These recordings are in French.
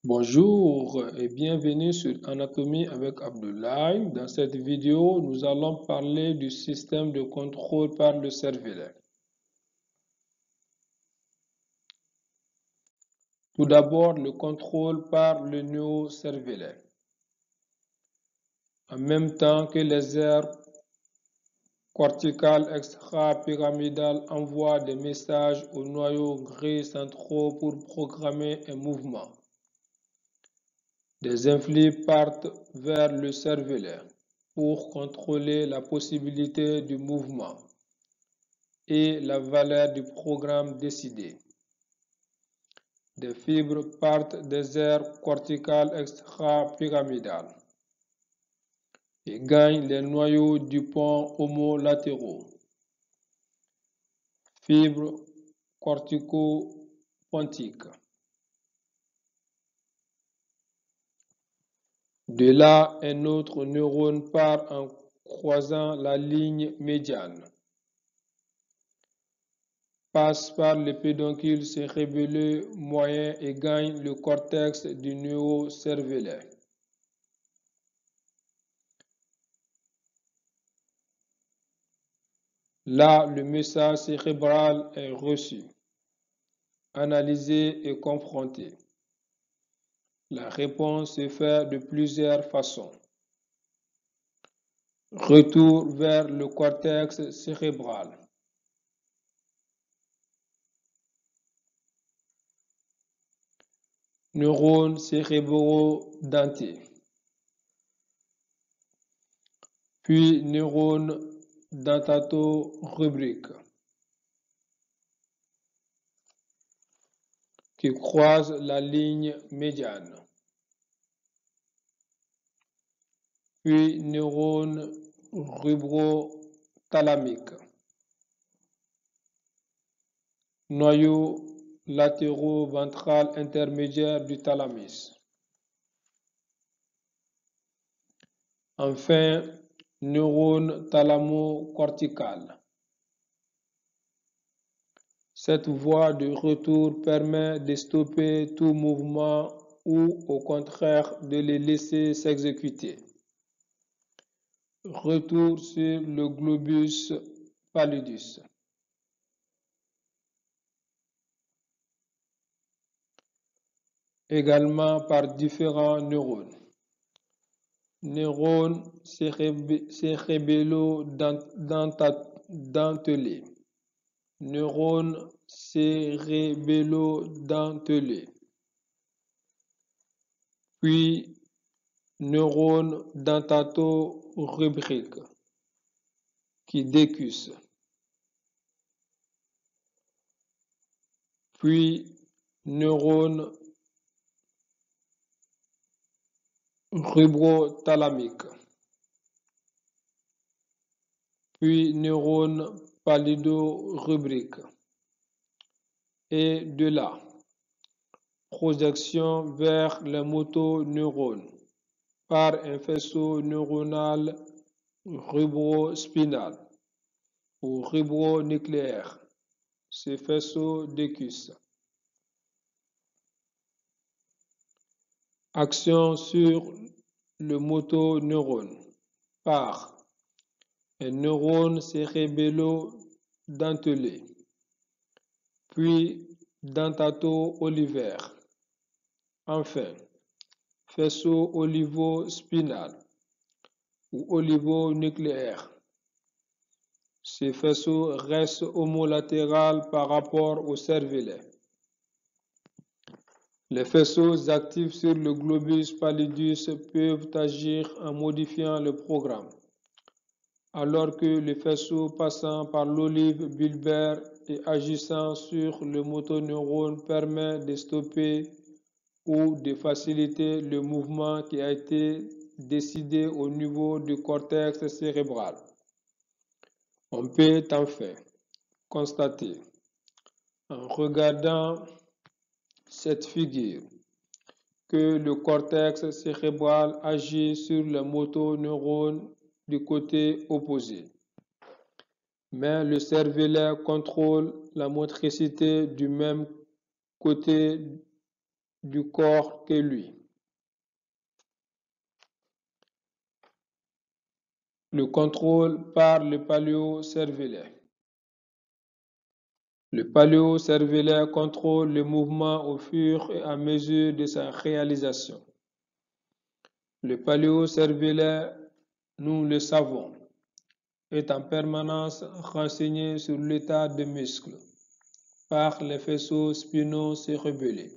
Bonjour et bienvenue sur Anatomie avec Abdoulaye. Dans cette vidéo, nous allons parler du système de contrôle par le cervelet. Tout d'abord, le contrôle par le néocervelet. En même temps que les aires corticales extra-pyramidales envoient des messages aux noyaux gris centraux pour programmer un mouvement. Des influx partent vers le cervelet pour contrôler la possibilité du mouvement et la valeur du programme décidé. Des fibres partent des aires corticales extra-pyramidales et gagnent les noyaux du pont homolatéraux. Fibres cortico-pontiques. De là, un autre neurone part en croisant la ligne médiane, passe par le pédoncule cérébelleux moyen et gagne le cortex du néocervelet. Là, le message cérébral est reçu, analysé et confronté. La réponse se fait de plusieurs façons. Retour vers le cortex cérébral. Neurones cérébro-dentés. Puis neurones dentato-rubriques qui croisent la ligne médiane. Puis neurones rubro-thalamiques. Noyau latéraux-ventral intermédiaire du thalamus. Enfin, neurone thalamo-cortical. Cette voie de retour permet de stopper tout mouvement ou au contraire de les laisser s'exécuter. Retour sur le globus pallidus. Également par différents neurones. Neurones cérébello-dentelés. Neurones cérébello-dentelés. Puis neurones dentato-rubriques qui décussent. Puis neurones rubro-thalamiques. Puis neurones pallido-rubriques. Et de là, projection vers les motoneurones par un faisceau neuronal rubrospinal ou rubronucléaire. Ce faisceau décusse. Action sur le motoneurone par un neurone cérébello-dentelé, puis dentato-olivaire. Enfin, faisceau olivo-spinal ou olivonucléaire. Ce faisceau reste homolatéral par rapport au cervelet. Les faisceaux actifs sur le globus pallidus peuvent agir en modifiant le programme, alors que les faisceaux passant par l'olive bulbaire et agissant sur le motoneurone permettent de stopper ou de faciliter le mouvement qui a été décidé au niveau du cortex cérébral. On peut enfin constater, en regardant cette figure, que le cortex cérébral agit sur les motoneurones du côté opposé. Mais le cervelet contrôle la motricité du même côté du corps que lui. Le contrôle par le paléocervelet. Le paléocervelet contrôle le mouvement au fur et à mesure de sa réalisation. Le paléocervelet, nous le savons, est en permanence renseigné sur l'état des muscles par les faisceaux spinaux-cérébellés.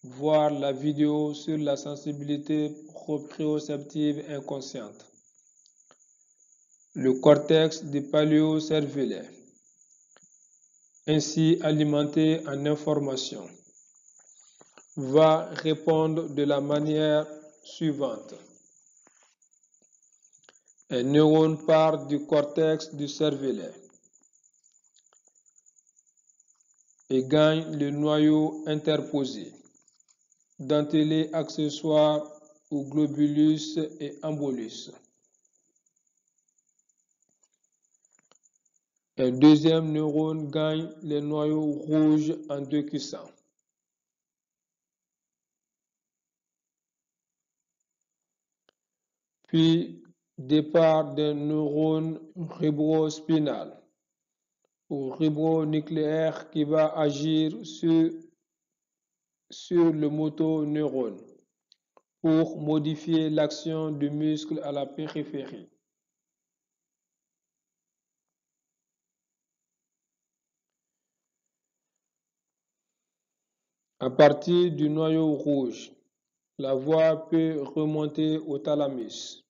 Voir la vidéo sur la sensibilité proprioceptive inconsciente. Le cortex du paléocervelet, ainsi alimenté en information, va répondre de la manière suivante. Un neurone part du cortex du cervelet et gagne le noyau interposé, dentelé accessoire ou globulus et embolus. Un deuxième neurone gagne les noyaux rouges en décussant. Puis, départ d'un neurone ribrospinal ou ribonucléaire qui va agir sur le motoneurone pour modifier l'action du muscle à la périphérie. À partir du noyau rouge, la voie peut remonter au thalamus.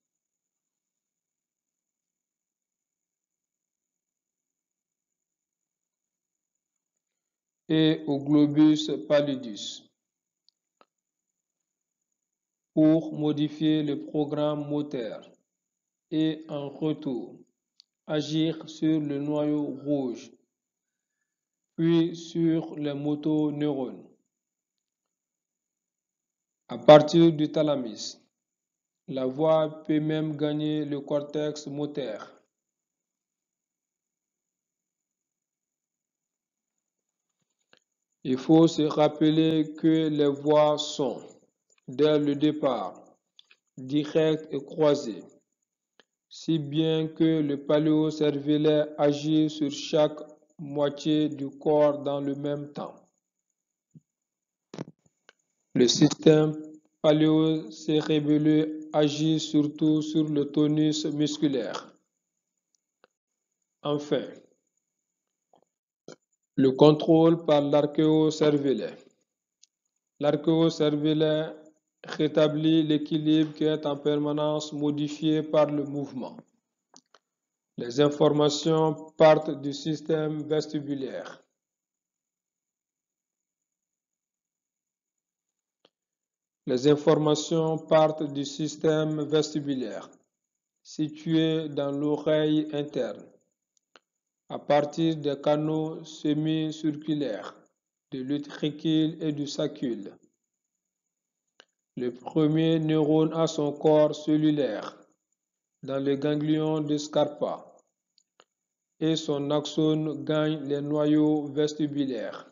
Et au globus pallidus pour modifier le programme moteur et en retour agir sur le noyau rouge, puis sur les motoneurones. À partir du thalamus, la voie peut même gagner le cortex moteur. Il faut se rappeler que les voies sont, dès le départ, directes et croisées, si bien que le paléocervelet agit sur chaque moitié du corps dans le même temps. Le système paléocérébelleux agit surtout sur le tonus musculaire. Enfin, le contrôle par l'archéocervelet. L'archéocervelet rétablit l'équilibre qui est en permanence modifié par le mouvement. Les informations partent du système vestibulaire. Les informations partent du système vestibulaire, situé dans l'oreille interne, à partir des canaux semi-circulaires de l'utricule et du sacule. Le premier neurone a son corps cellulaire dans le ganglion de Scarpa et son axone gagne les noyaux vestibulaires.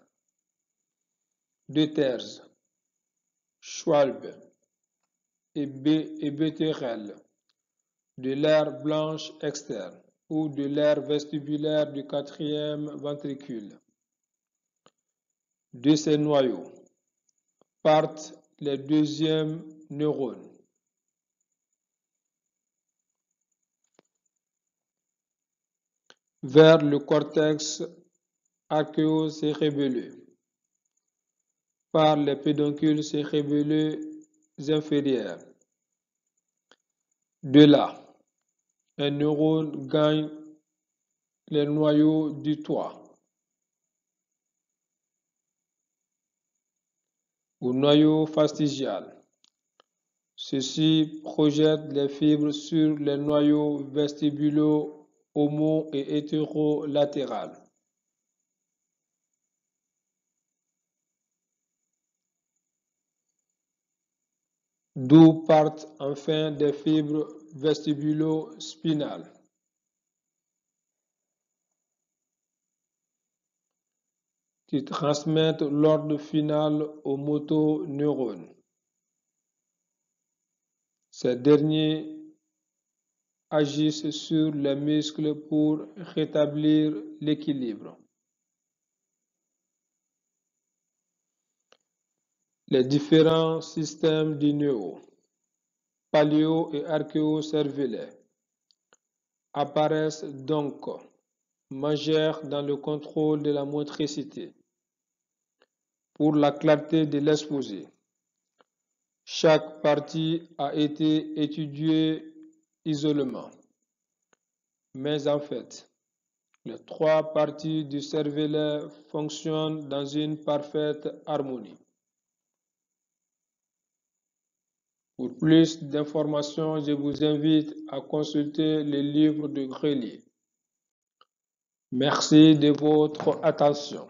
De Terz, Schwalbe et Betterel, de l'aire blanche externe ou de l'aire vestibulaire du quatrième ventricule. De ces noyaux partent les deuxièmes neurones. Vers le cortex archéocérébelleux par les pédoncules cérébelleux inférieurs. De là, un neurone gagne les noyaux du toit ou noyau fastigial. Ceci projette les fibres sur les noyaux vestibulaux homo- et hétérolatérales. D'où partent enfin des fibres vestibulo-spinales qui transmettent l'ordre final aux motoneurones. Ces derniers agissent sur les muscles pour rétablir l'équilibre. Les différents systèmes du néo, paléo et archéocervellés, apparaissent donc majeurs dans le contrôle de la motricité. Pour la clarté de l'exposé, chaque partie a été étudiée isolément. Mais en fait, les trois parties du cervelet fonctionnent dans une parfaite harmonie. Pour plus d'informations, je vous invite à consulter le livre de Grelier. Merci de votre attention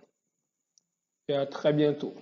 et à très bientôt.